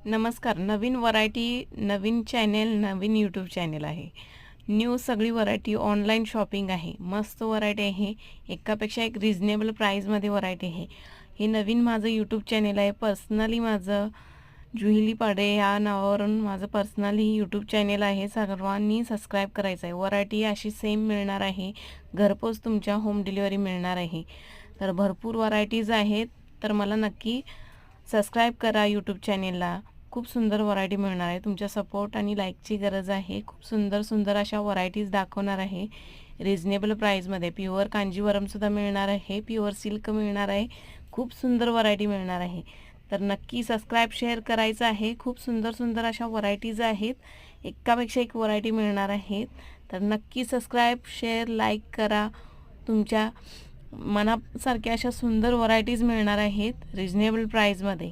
नमस्कार. नवीन व्हरायटी, नवीन चॅनेल, नवीन YouTube channel आहे. New सगळी व्हरायटी ऑनलाईन शॉपिंग आहे. मस्त व्हरायटी आहे. एकापेक्षा एक रिझनेबल प्राईजमध्ये व्हरायटी आहे. हे नवीन माझं यूट्यूब चॅनेल आहे. पर्सनली माझं जुहिली पाडे या नावावरून माझं पर्सनली यूट्यूब चॅनेल आहे. सर्वांनी सबस्क्राईब करायचं आहे. व्हरायटी अशी सेम मिळणार आहे. घरपोच तुमच्या होम डिलिव्हरी मिळणार आहे. तर भरपूर व्हरायटीज आहेत. तर मला नक्की सबस्क्राईब करा यूट्यूब चॅनेलला. खूप सुंदर व्हरायटी मिळणार आहे. तुमच्या सपोर्ट आणि लाईकची गरज आहे. खूप सुंदर सुंदर अशा व्हरायटीज दाखवणार आहे. रिजनेबल प्राईजमध्ये प्युअर कांजीवरमसुद्धा मिळणार आहे. प्युअर सिल्क मिळणार आहे. खूप सुंदर व्हरायटी मिळणार आहे. तर नक्की सबस्क्राईब शेअर करायचं आहे. खूप सुंदर सुंदर अशा व्हरायटीज आहेत. एकापेक्षा एक व्हरायटी मिळणार आहेत. तर नक्की सबस्क्राईब शेअर लाईक करा. तुमच्या मनासारख्या अशा सुंदर व्हरायटीज मिळणार आहेत रिजनेबल प्राईजमध्ये.